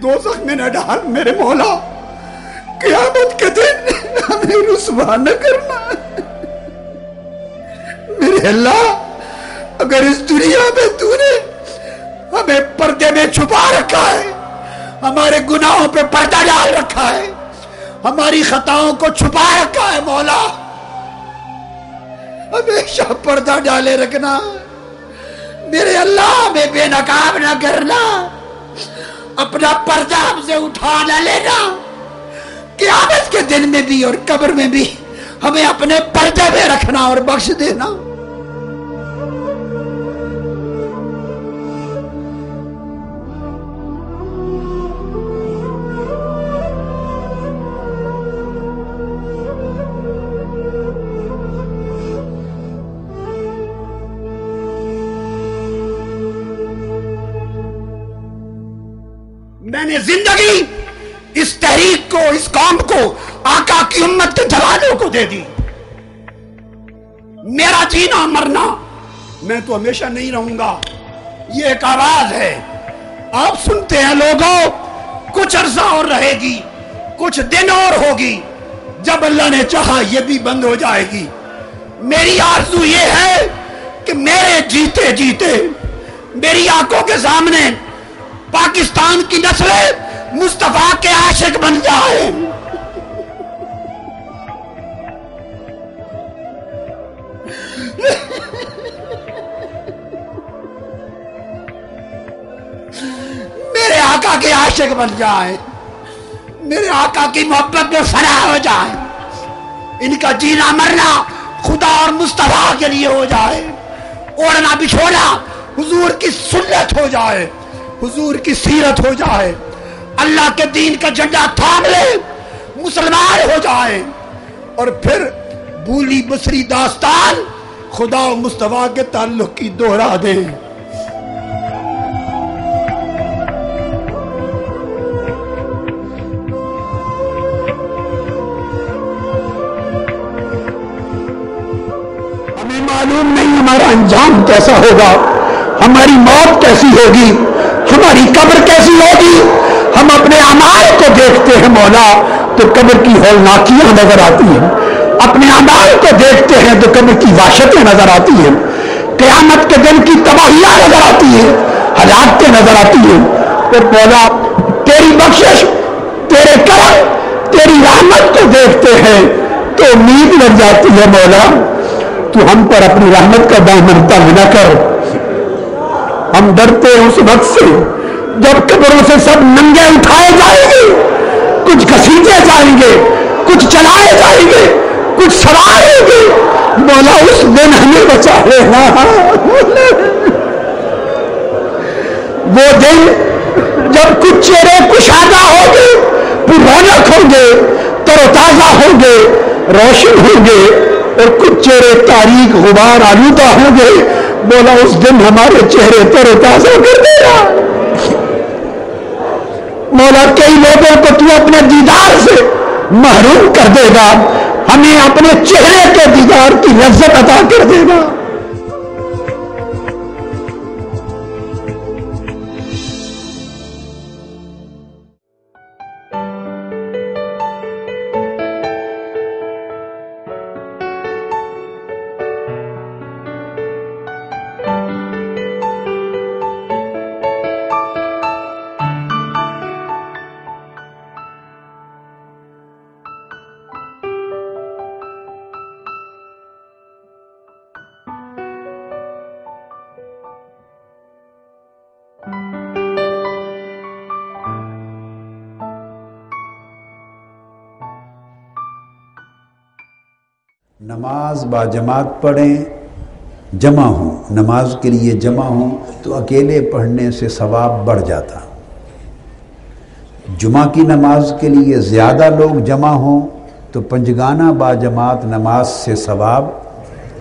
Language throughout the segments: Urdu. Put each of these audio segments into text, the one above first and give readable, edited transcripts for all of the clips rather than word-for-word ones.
دوزخ میں نہ ڈال میرے مولا، قیامت کے دن ہمیں رسوا نہ کرنا۔ میرے اللہ، اگر اس دنیا میں تو نے ہمیں پردے میں چھپا رکھا ہے، ہمارے گناہوں پہ پردہ ڈال رکھا ہے، ہماری خطاؤں کو چھپا رکھا ہے مولا، ہمیشہ پردہ ڈالے رکھنا۔ میرے اللہ، ہمیں بے نقاب نہ کرنا، اپنا پردہ ہم سے اٹھا نہ لینا، قیامت کے دن میں بھی اور قبر میں بھی ہمیں اپنے پردے میں رکھنا اور بخش دینا۔ میں نے زندگی اس تحریک کو، اس قوم کو، آقا کی امت کے جوانوں کو دے دی۔ میرا جینا مرنا، میں تو ہمیشہ نہیں رہوں گا، یہ ایک آواز ہے۔ آپ سنتے ہیں لوگوں، کچھ عرصہ اور رہے گی، کچھ دن اور ہوگی، جب اللہ نے چاہا یہ بھی بند ہو جائے گی۔ میری آرزو یہ ہے کہ میرے جیتے جیتے میری آنکھوں کے سامنے پاکستان کی نسلیں مصطفیٰ کے عاشق بن جائیں۔ میرے آقا کے عاشق بن جائیں، میرے آقا کی محبت میں فنا ہو جائے، ان کا جینا مرنا خدا اور مصطفیٰ کے لیے ہو جائے، اوڑھنا بچھونا حضور کی سنت ہو جائے، حضور کی سیرت ہو جائے، اللہ کے دین کا جھنڈا تھام لے، مسلمان ہو جائے، اور پھر بھولی بسری داستان خدا و مصطفیٰ کے تعلق کی دوہرا دیں۔ ہمیں معلوم نہیں ہمارا انجام کیسا ہوگا، ہماری موت کیسی ہوگی، ہماری قبر کیسی ہوگی۔ ہم اپنے اعمال کو دیکھتے ہیں مولا تو قبر کی ہولناکیاں نظر آتی ہیں، اپنے اعمال کو دیکھتے ہیں تو قبر کی وحشتیں نظر آتی ہیں، قیامت کے دن کی تباہیاں نظر آتی ہیں، ہلاکتیں نظر آتی ہیں۔ تو مولا تیری بخشش، تیرے کرم، تیری رحمت کو دیکھتے ہیں تو امید لگ جاتی ہے مولا، تو ہم پر اپنی رحمت کا دامن تنگ نہ کر۔ ہم ڈرتے اس وقت سے جب قبروں سے سب ننگے اٹھائے جائیں گے، کچھ گھسیٹے جائیں گے، کچھ چلائے جائیں گے، کچھ سوار ہوں گے۔ مولا اس دن ہمیں بچا لینا، وہ دن جب کچھ چہرے کشادہ ہوں گے، پھر رونق ہوں گے، تر و تازہ ہوں گے، روشن ہوں گے، اور کچھ چہرے تاریک غبار آلودہ ہوں گے۔ مولا اس دن ہمارے چہرے تر و تازہ کر دے گا۔ مولا کئی لوگوں کو تو اپنے دیدار سے محروم کر دے گا، ہمیں اپنے چہرے کے دیدار کی لذت عطا کر دے گا۔ نماز با جماعت پڑھیں، جمع ہوں، نماز کے لیے جمع ہوں تو اکیلے پڑھنے سے ثواب بڑھ جاتا۔ جمعہ کی نماز کے لیے زیادہ لوگ جمع ہوں تو پنجگانہ با جماعت نماز سے ثواب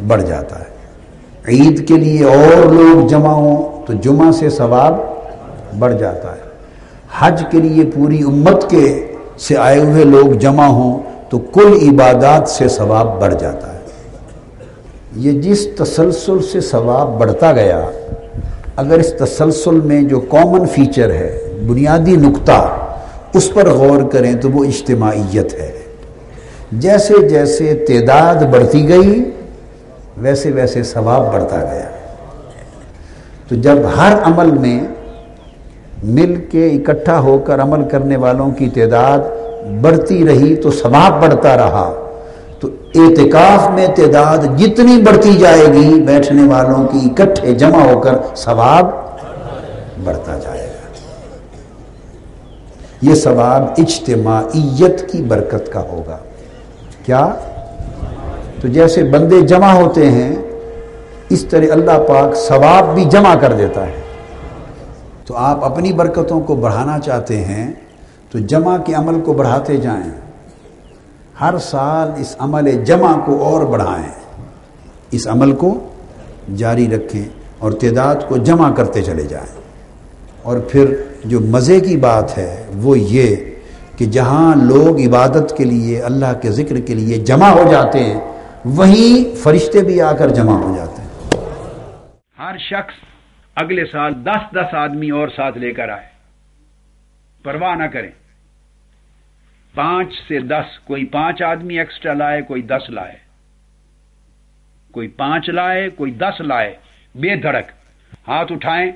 بڑھ جاتا ہے۔ عید کے لیے اور لوگ جمع ہوں تو جمعہ سے ثواب بڑھ جاتا ہے۔ حج کے لیے پوری امت کے سے آئے ہوئے لوگ جمع ہوں تو کل عبادات سے ثواب بڑھ جاتا ہے۔ یہ جس تسلسل سے ثواب بڑھتا گیا، اگر اس تسلسل میں جو کامن فیچر ہے، بنیادی نقطہ اس پر غور کریں تو وہ اجتماعیت ہے۔ جیسے جیسے تعداد بڑھتی گئی ویسے ویسے ثواب بڑھتا گیا۔ تو جب ہر عمل میں مل کے اکٹھا ہو کر عمل کرنے والوں کی تعداد بڑھتی رہی تو ثواب بڑھتا رہا۔ تو اعتکاف میں تعداد جتنی بڑھتی جائے گی بیٹھنے والوں کی اکٹھے جمع ہو کر ثواب بڑھتا جائے گا۔ یہ ثواب اجتماعیت کی برکت کا ہوگا۔ کیا؟ تو جیسے بندے جمع ہوتے ہیں اس طرح اللہ پاک ثواب بھی جمع کر دیتا ہے۔ تو آپ اپنی برکتوں کو بڑھانا چاہتے ہیں تو جمع کے عمل کو بڑھاتے جائیں، ہر سال اس عمل جمع کو اور بڑھائیں، اس عمل کو جاری رکھیں اور تعداد کو جمع کرتے چلے جائیں۔ اور پھر جو مزے کی بات ہے وہ یہ کہ جہاں لوگ عبادت کے لیے اللہ کے ذکر کے لیے جمع ہو جاتے ہیں وہیں فرشتے بھی آ کر جمع ہو جاتے ہیں۔ ہر شخص اگلے سال 10 آدمی اور ساتھ لے کر آئے، پرواہ نہ کریں، 5 سے 10، کوئی 5 آدمی ایکسٹرا لائے، کوئی 10 لائے، کوئی 5 لائے، کوئی 10 لائے، بے دھڑک ہاتھ اٹھائیں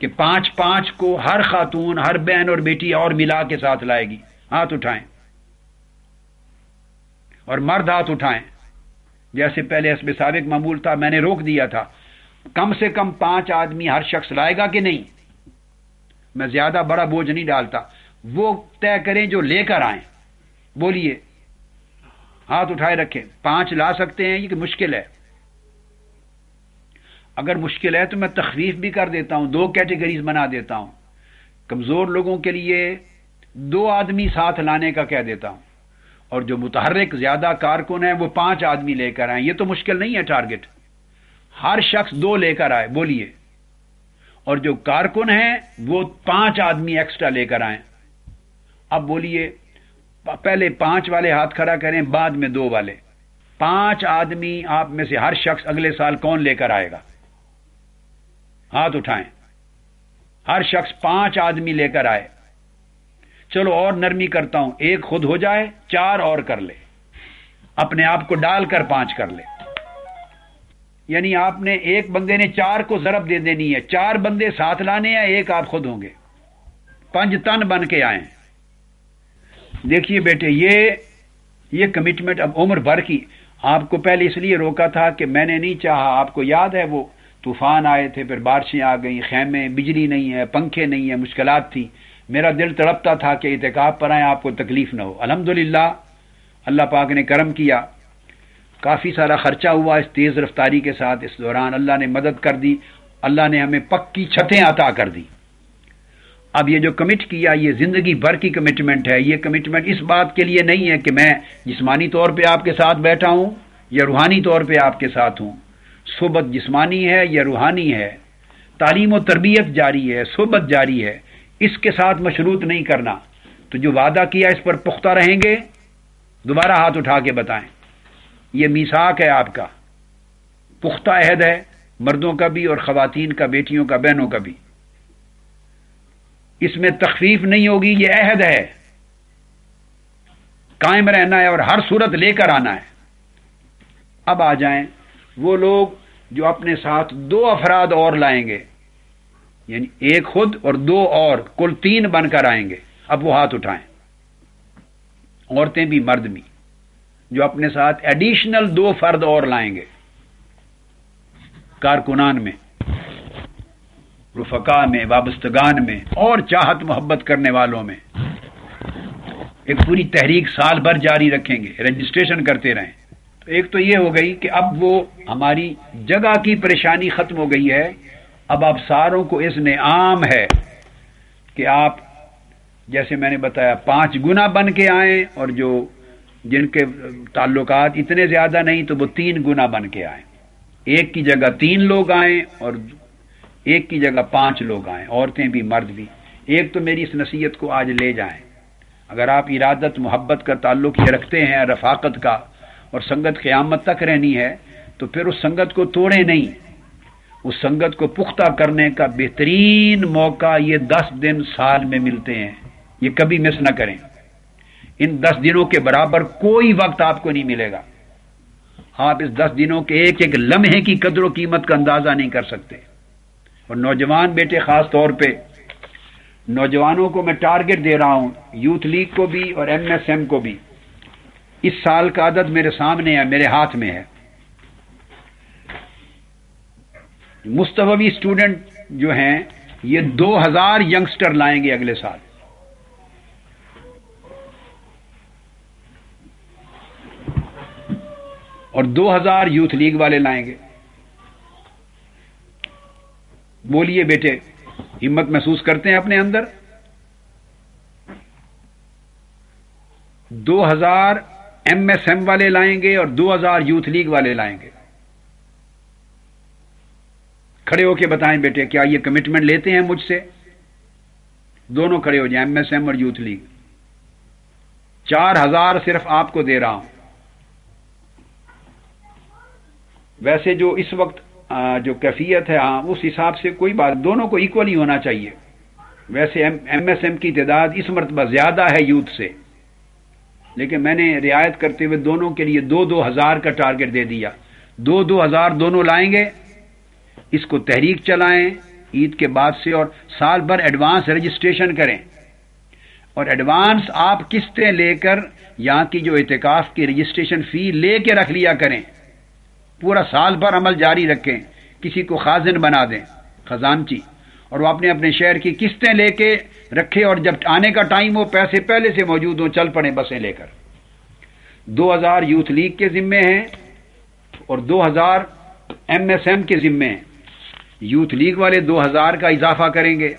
کہ 5 کو ہر خاتون، ہر بہن اور بیٹی اور ملا کے ساتھ لائے گی، ہاتھ اٹھائیں، اور مرد ہاتھ اٹھائیں۔ جیسے پہلے حسب سابق معمول تھا، میں نے روک دیا تھا، کم سے کم 5 آدمی ہر شخص لائے گا کہ نہیں؟ میں زیادہ بڑا بوجھ نہیں ڈالتا، وہ طے کریں جو لے کر آئیں۔ بولیے، ہاتھ اٹھائے رکھیں۔ 5 لا سکتے ہیں؟ یہ کہ مشکل ہے؟ اگر مشکل ہے تو میں تخفیف بھی کر دیتا ہوں، 2 کیٹیگریز بنا دیتا ہوں۔ کمزور لوگوں کے لیے 2 آدمی ساتھ لانے کا کہہ دیتا ہوں، اور جو متحرک زیادہ کارکن ہیں وہ 5 آدمی لے کر آئیں۔ یہ تو مشکل نہیں ہے ٹارگٹ، ہر شخص 2 لے کر آئے۔ بولیے، اور جو کارکن ہیں وہ 5 آدمی ایکسٹرا لے کر آئیں۔ اب بولیے، پہلے 5 والے ہاتھ کھڑا کریں، بعد میں 2 والے۔ 5 آدمی آپ میں سے ہر شخص اگلے سال کون لے کر آئے گا؟ ہاتھ اٹھائیں۔ ہر شخص 5 آدمی لے کر آئے۔ چلو اور نرمی کرتا ہوں، 1 خود ہو جائے، 4 اور کر لے، اپنے آپ کو ڈال کر 5 کر لے۔ یعنی آپ نے ایک بندے نے 4 کو ضرب دے دینی ہے، 4 بندے ساتھ لانے ہیں، 1 آپ خود ہوں گے، 5 تن بن کے آئیں۔ دیکھیے بیٹے، یہ کمٹمنٹ اب عمر بھر کی۔ آپ کو پہلے اس لیے روکا تھا کہ میں نے نہیں چاہا، آپ کو یاد ہے وہ طوفان آئے تھے، پھر بارشیں آ گئیں، خیمے، بجلی نہیں ہے، پنکھے نہیں ہے، مشکلات تھی۔ میرا دل تڑپتا تھا کہ اعتکاف پر آئیں، آپ کو تکلیف نہ ہو۔ الحمدللہ اللہ پاک نے کرم کیا، کافی سارا خرچہ ہوا اس تیز رفتاری کے ساتھ۔ اس دوران اللہ نے مدد کر دی، اللہ نے ہمیں پکی چھتیں عطا کر دی۔ اب یہ جو کمٹ کیا یہ زندگی بھر کی کمٹمنٹ ہے۔ یہ کمٹمنٹ اس بات کے لیے نہیں ہے کہ میں جسمانی طور پہ آپ کے ساتھ بیٹھا ہوں یا روحانی طور پہ آپ کے ساتھ ہوں۔ صحبت جسمانی ہے یا روحانی ہے، تعلیم و تربیت جاری ہے، صحبت جاری ہے، اس کے ساتھ مشروط نہیں کرنا۔ تو جو وعدہ کیا اس پر پختہ رہیں گے؟ دوبارہ ہاتھ اٹھا کے بتائیں۔ یہ میثاق ہے آپ کا، پختہ عہد ہے، مردوں کا بھی اور خواتین کا، بیٹیوں کا، بہنوں کا بھی۔ اس میں تخفیف نہیں ہوگی، یہ عہد ہے، قائم رہنا ہے اور ہر صورت لے کر آنا ہے۔ اب آ جائیں وہ لوگ جو اپنے ساتھ 2 افراد اور لائیں گے، یعنی 1 خود اور 2 اور، کل 3 بن کر آئیں گے۔ اب وہ ہاتھ اٹھائیں، عورتیں بھی مرد بھی، جو اپنے ساتھ ایڈیشنل 2 فرد اور لائیں گے، کارکنان میں، رفقا میں، وابستگان میں، اور چاہت محبت کرنے والوں میں۔ ایک پوری تحریک سال بھر جاری رکھیں گے، رجسٹریشن کرتے رہیں۔ تو ایک تو یہ ہو گئی کہ اب وہ ہماری جگہ کی پریشانی ختم ہو گئی ہے۔ اب آپ ساروں کو اذن عام ہے کہ آپ جیسے میں نے بتایا 5 گنا بن کے آئیں، اور جو جن کے تعلقات اتنے زیادہ نہیں تو وہ 3 گنا بن کے آئیں۔ 1 کی جگہ 3 لوگ آئیں اور 1 کی جگہ 5 لوگ آئیں، عورتیں بھی مرد بھی۔ ایک تو میری اس نصیحت کو آج لے جائیں، اگر آپ ارادت محبت کا تعلق یہ رکھتے ہیں، رفاقت کا، اور سنگت قیامت تک رہنی ہے، تو پھر اس سنگت کو توڑیں نہیں، اس سنگت کو پختہ کرنے کا بہترین موقع یہ 10 دن سال میں ملتے ہیں، یہ کبھی مس نہ کریں۔ ان 10 دنوں کے برابر کوئی وقت آپ کو نہیں ملے گا۔ آپ اس 10 دنوں کے ایک ایک لمحے کی قدر و قیمت کا اندازہ نہیں کر سکتے۔ اور نوجوان بیٹے خاص طور پہ، نوجوانوں کو میں ٹارگٹ دے رہا ہوں، یوتھ لیگ کو بھی اور ایم ایس ایم کو بھی۔ اس سال کا عدد میرے سامنے ہے، میرے ہاتھ میں ہے۔ مستوی اسٹوڈنٹ جو ہیں یہ 2000 ینگسٹر لائیں گے اگلے سال، اور 2000 یوتھ لیگ والے لائیں گے۔ بولیے بیٹے، ہمت محسوس کرتے ہیں اپنے اندر؟ 2000 ایم ایس ایم والے لائیں گے اور 2000 یوتھ لیگ والے لائیں گے۔ کھڑے ہو کے بتائیں بیٹے، کیا یہ کمٹمنٹ لیتے ہیں مجھ سے؟ دونوں کھڑے ہو جائیں، ایم ایس ایم اور یوتھ لیگ۔ 4000 صرف آپ کو دے رہا ہوں۔ ویسے جو اس وقت جو کیفیت ہے اس حساب سے کوئی بات، دونوں کو ایکولی ہونا چاہیے۔ ویسے ایم ایس ایم کی تعداد اس مرتبہ زیادہ ہے یوتھ سے، لیکن میں نے رعایت کرتے ہوئے دونوں کے لیے 2-2000 کا ٹارگٹ دے دیا۔ 2-2000 دونوں لائیں گے، اس کو تحریک چلائیں عید کے بعد سے، اور سال بھر ایڈوانس رجسٹریشن کریں، اور ایڈوانس آپ قسطیں لے کر یہاں کی جو اعتکاف کی رجسٹریشن فی لے کے رکھ لیا کریں۔ پورا سال بھر عمل جاری رکھیں، کسی کو خازن بنا دیں، خزانچی، اور وہ اپنے شہر کی قسطیں لے کے رکھے، اور جب آنے کا ٹائم ہو پیسے پہلے سے موجود ہوں، چل پڑیں بسیں لے کر۔ 2000 یوتھ لیگ کے ذمے ہیں اور 2000 ایم ایس ایم کے ذمے ہیں۔ یوتھ لیگ والے 2000 کا اضافہ کریں گے،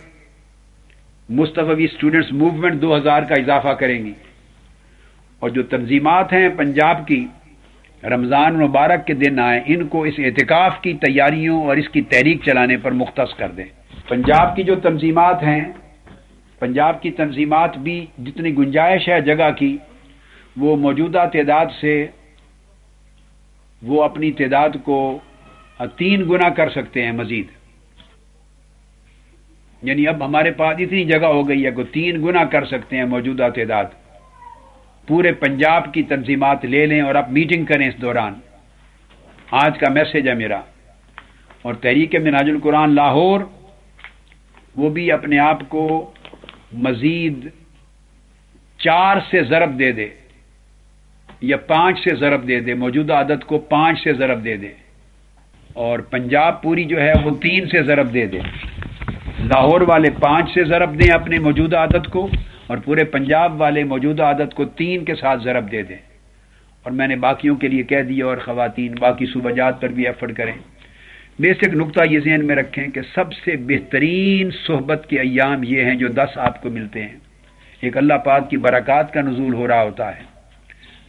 مستوی اسٹوڈنٹس موومنٹ 2000 کا اضافہ کریں گی، اور جو تنظیمات ہیں پنجاب کی، رمضان مبارک کے دن آئے، ان کو اس اعتکاف کی تیاریوں اور اس کی تحریک چلانے پر مختص کر دیں۔ پنجاب کی جو تنظیمات ہیں، پنجاب کی تنظیمات بھی جتنی گنجائش ہے جگہ کی، وہ موجودہ تعداد سے وہ اپنی تعداد کو 3 گنا کر سکتے ہیں مزید۔ یعنی اب ہمارے پاس اتنی جگہ ہو گئی ہے کہ 3 گنا کر سکتے ہیں موجودہ تعداد۔ پورے پنجاب کی تنظیمات لے لیں اور آپ میٹنگ کریں اس دوران۔ آج کا میسج ہے میرا۔ اور تحریک منہاج القرآن لاہور، وہ بھی اپنے آپ کو مزید 4 سے ضرب دے دے یا 5 سے ضرب دے دے، موجودہ عدد کو 5 سے ضرب دے دے، اور پنجاب پوری جو ہے وہ 3 سے ضرب دے دے۔ لاہور والے 5 سے ضرب دیں اپنے موجودہ عدد کو، اور پورے پنجاب والے موجودہ عدد کو 3 کے ساتھ ضرب دے دیں۔ اور میں نے باقیوں کے لیے کہہ دیا، اور خواتین باقی صوبہ جات پر بھی ایفرٹ کریں۔ بیسک نقطہ یہ ذہن میں رکھیں کہ سب سے بہترین صحبت کے ایام یہ ہیں جو 10 آپ کو ملتے ہیں۔ ایک اللہ پاک کی برکات کا نزول ہو رہا ہوتا ہے،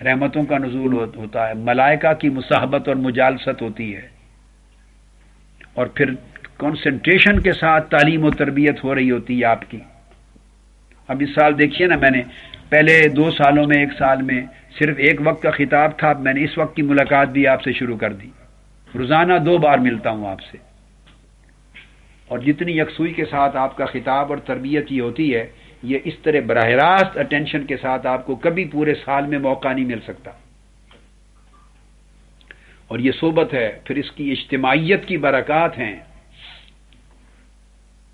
رحمتوں کا نزول ہوتا ہے، ملائکہ کی مصاحبت اور مجالست ہوتی ہے، اور پھر کنسنٹریشن کے ساتھ تعلیم و تربیت ہو رہی ہوتی ہے آپ کی۔ اب اس سال دیکھیے نا، میں نے پہلے 2 سالوں میں 1 سال میں صرف 1 وقت کا خطاب تھا، اب میں نے اس وقت کی ملاقات بھی آپ سے شروع کر دی۔ روزانہ 2 بار ملتا ہوں آپ سے، اور جتنی یکسوئی کے ساتھ آپ کا خطاب اور تربیت یہ ہوتی ہے، یہ اس طرح براہ راست اٹینشن کے ساتھ آپ کو کبھی پورے سال میں موقع نہیں مل سکتا۔ اور یہ صحبت ہے، پھر اس کی اجتماعیت کی برکات ہیں،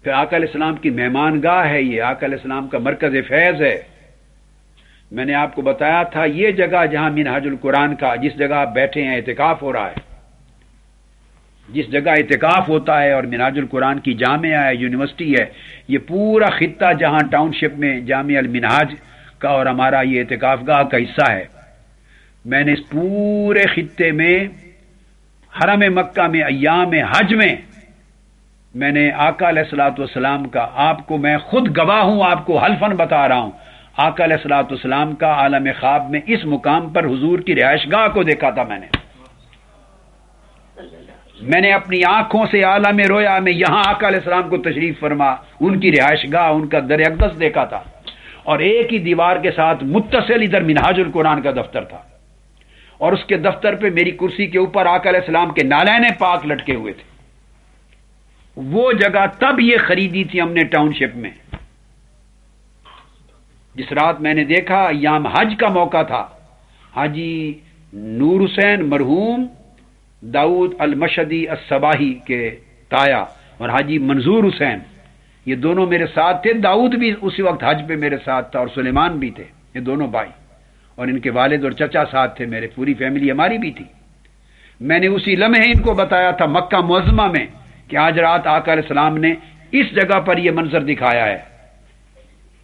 پھر آقا علیہ السلام کی مہمان گاہ ہے، یہ آقا علیہ السلام کا مرکز فیض ہے۔ میں نے آپ کو بتایا تھا یہ جگہ جہاں منہاج القرآن کا، جس جگہ آپ بیٹھے ہیں اعتکاف ہو رہا ہے، جس جگہ اعتکاف ہوتا ہے اور منہاج القرآن کی جامعہ ہے، یونیورسٹی ہے، یہ پورا خطہ جہاں ٹاؤن شپ میں جامعہ المنہاج کا اور ہمارا یہ اعتکاف گاہ کا حصہ ہے، میں نے اس پورے خطے میں حرم مکہ میں ایام حج میں نے آقا علیہ الصلوۃ والسلام کا، آپ کو میں خود گواہ ہوں، آپ کو حلفاً بتا رہا ہوں، آقا علیہ الصلوۃ والسلام کا عالم خواب میں اس مقام پر حضور کی رہائش گاہ کو دیکھا تھا۔ میں نے اپنی آنکھوں سے عالم رویا میں یہاں آقا علیہ السلام کو تشریف فرما، ان کی رہائش گاہ، ان کا در اقدس دیکھا تھا، اور ایک ہی دیوار کے ساتھ متصل ادھر منہاج القرآن کا دفتر تھا، اور اس کے دفتر پہ میری کرسی کے اوپر آقا علیہ السلام کے نالین پاک لٹکے ہوئے تھے۔ وہ جگہ تب یہ خریدی تھی ہم نے ٹاؤن شپ میں. جس رات میں نے دیکھا ایام حج کا موقع تھا، حاجی نور حسین مرحوم داؤد المشدی الصباحی کے تایا اور حاجی منظور حسین، یہ دونوں میرے ساتھ تھے. داؤد بھی اسی وقت حج پہ میرے ساتھ تھا اور سلیمان بھی تھے، یہ دونوں بھائی، اور ان کے والد اور چچا ساتھ تھے، میرے پوری فیملی ہماری بھی تھی. میں نے اسی لمحے ان کو بتایا تھا مکہ معظمہ میں کہ آج رات آقا علیہ السلام نے اس جگہ پر یہ منظر دکھایا ہے.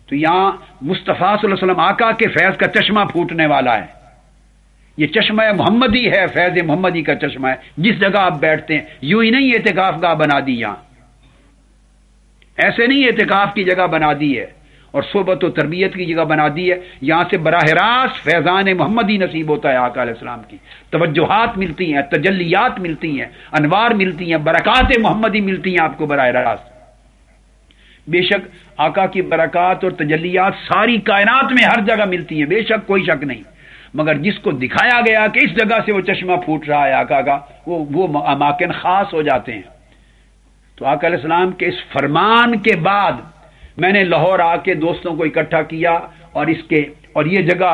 تو یہاں مصطفیٰ صلی اللہ علیہ وسلم آقا کے فیض کا چشمہ پھوٹنے والا ہے. یہ چشمہ محمدی ہے، فیض محمدی کا چشمہ ہے. جس جگہ آپ بیٹھتے ہیں یوں ہی نہیں اعتکاف گاہ بنا دی، یہاں ایسے نہیں اعتکاف کی جگہ بنا دی ہے اور صحبت و تربیت کی جگہ بنا دی ہے. یہاں سے براہ راست فیضان محمدی نصیب ہوتا ہے. آقا علیہ السلام کی توجہات ملتی ہیں، تجلیات ملتی ہیں، انوار ملتی ہیں، برکات محمدی ملتی ہیں آپ کو براہ راست. بے شک آقا کی برکات اور تجلیات ساری کائنات میں ہر جگہ ملتی ہیں، بے شک کوئی شک نہیں، مگر جس کو دکھایا گیا کہ اس جگہ سے وہ چشمہ پھوٹ رہا ہے آقا کا، وہ اماکن خاص ہو جاتے ہیں. تو آقا علیہ السلام کے اس فرمان کے بعد میں نے لاہور آ کے دوستوں کو اکٹھا کیا اور یہ جگہ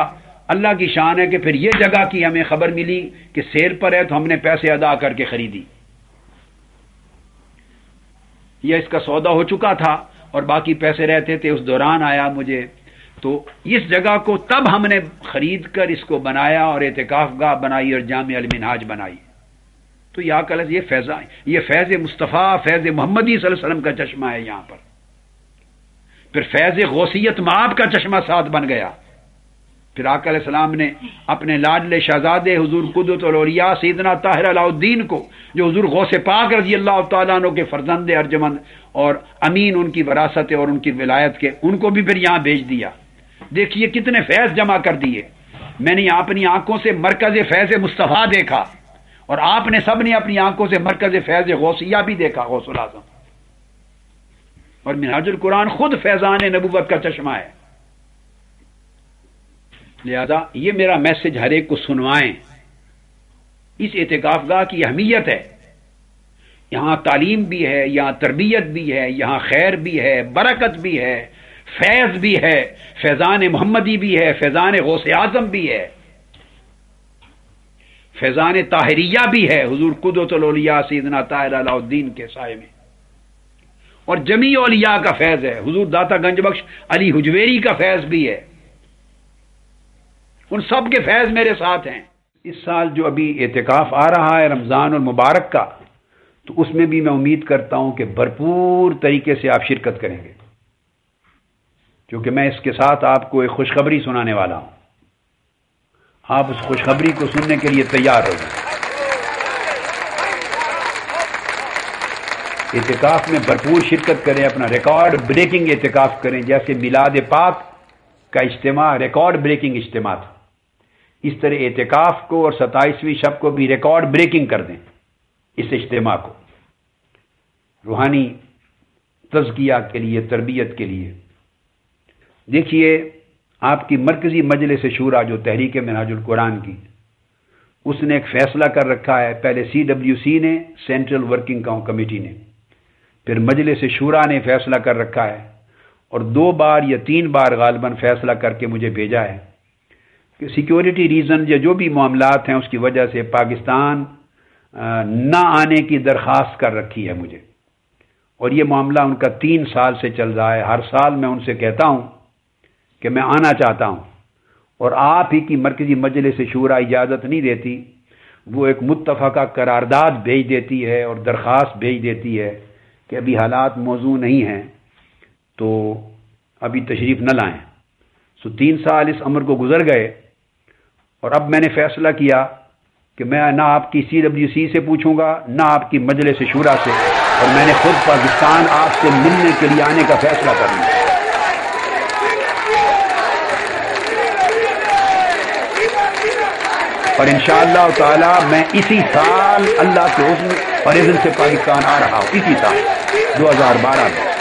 اللہ کی شان ہے کہ پھر یہ جگہ کی ہمیں خبر ملی کہ سیل پر ہے تو ہم نے پیسے ادا کر کے خریدی. یہ اس کا سودا ہو چکا تھا اور باقی پیسے رہتے تھے. اس دوران آیا مجھے تو اس جگہ کو تب ہم نے خرید کر اس کو بنایا اور اعتکاف گاہ بنائی اور جامع المنہاج بنائی. تو یہ فیض مصطفیٰ، فیض محمدی صلی اللہ علیہ وسلم کا چشمہ ہے یہاں پر. پھر فیض غوثیت مآب کا چشمہ ساتھ بن گیا. پھر آقا علیہ السلام نے اپنے لاڈلے شہزادے حضور قدوۃ الاولیاء سیدنا طاہر علاء الدین کو، جو حضور غوث پاک رضی اللہ تعالیٰ عنہ کے فرزند ارجمند اور امین ان کی وراثت اور ان کی ولایت کے، ان کو بھی پھر یہاں بھیج دیا. دیکھیے کتنے فیض جمع کر دیے. میں نے اپنی آنکھوں سے مرکز فیض مصطفیٰ دیکھا اور آپ نے سب نے اپنی آنکھوں سے مرکز فیض غوثیہ بھی دیکھا، غوث الاعظم. اور منہاج القرآن خود فیضان نبوت کا چشمہ ہے. لہذا یہ میرا میسج ہر ایک کو سنوائیں. اس اعتکاف گاہ کی اہمیت ہے. یہاں تعلیم بھی ہے، یہاں تربیت بھی ہے، یہاں خیر بھی ہے، برکت بھی ہے، فیض بھی ہے، فیضان محمدی بھی ہے، فیضان غوث اعظم بھی ہے، فیضان طاہریہ بھی ہے حضور قدوۃ الاولیاء سیدنا طاہر علاء الدین کے سائے میں. اور جمیع اولیاء کا فیض ہے، حضور داتا گنج بخش علی حجویری کا فیض بھی ہے. ان سب کے فیض میرے ساتھ ہیں. اس سال جو ابھی اعتکاف آ رہا ہے رمضان المبارک کا، تو اس میں بھی میں امید کرتا ہوں کہ بھرپور طریقے سے آپ شرکت کریں گے، کیونکہ میں اس کے ساتھ آپ کو ایک خوشخبری سنانے والا ہوں. آپ اس خوشخبری کو سننے کے لیے تیار ہو جائیں. اعتکاف میں بھرپور شرکت کریں، اپنا ریکارڈ بریکنگ اعتکاف کریں. جیسے میلاد پاک کا اجتماع ریکارڈ بریکنگ اجتماع تھا، اس طرح اعتکاف کو اور 27ویں شب کو بھی ریکارڈ بریکنگ کر دیں. اس اجتماع کو روحانی تزکیہ کے لیے، تربیت کے لیے. دیکھیے آپ کی مرکزی مجلس شورا جو تحریک منہاج القرآن کی، اس نے ایک فیصلہ کر رکھا ہے. پہلے CWC نے، سینٹرل ورکنگ کمیٹی نے، پھر مجلس شورا نے فیصلہ کر رکھا ہے اور 2 بار یا 3 بار غالباً فیصلہ کر کے مجھے بھیجا ہے کہ سیکیورٹی ریزن یا جو بھی معاملات ہیں اس کی وجہ سے پاکستان نہ آنے کی درخواست کر رکھی ہے مجھے. اور یہ معاملہ ان کا 3 سال سے چل رہا ہے. ہر سال میں ان سے کہتا ہوں کہ میں آنا چاہتا ہوں اور آپ ہی کی مرکزی مجلس شورا اجازت نہیں دیتی. وہ ایک متفقہ قرارداد بھیج دیتی ہے اور درخواست بھیج دیتی ہے کہ ابھی حالات موزوں نہیں ہیں تو ابھی تشریف نہ لائیں. 3 سال اس امر کو گزر گئے اور اب میں نے فیصلہ کیا کہ میں نہ آپ کی CWC سے پوچھوں گا نہ آپ کی مجلس شورا سے، اور میں نے خود پاکستان آپ سے ملنے کے لیے آنے کا فیصلہ کر لیا. اور انشاءاللہ تعالی میں اسی سال اللہ کے حکم اور اذن سے پاکستان آ رہا ہوں، اسی سال 2012 میں.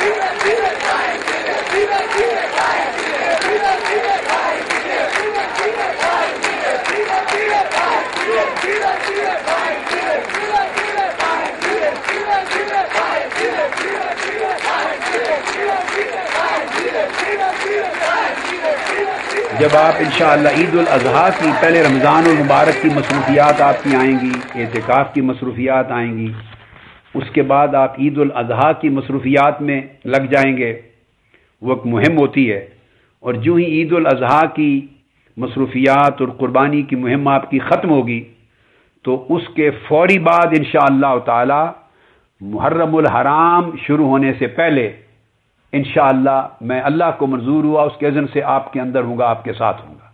جب آپ انشاءاللہ عید الاضحیٰ کی، پہلے رمضان المبارک کی مصروفیات آپ کی آئیں گی، اعتکاف کی مصروفیات آئیں گی، اس کے بعد آپ عید الاضحیٰ کی مصروفیات میں لگ جائیں گے، وہ ایک مہم ہوتی ہے، اور جو ہی عید الاضحیٰ کی مصروفیات اور قربانی کی مہم آپ کی ختم ہوگی تو اس کے فوری بعد انشاءاللہ تعالی محرم الحرام شروع ہونے سے پہلے انشاءاللہ میں اللہ کو منظور ہوا اس کے اذن سے آپ کے اندر ہوں گا، آپ کے ساتھ ہوں گا۔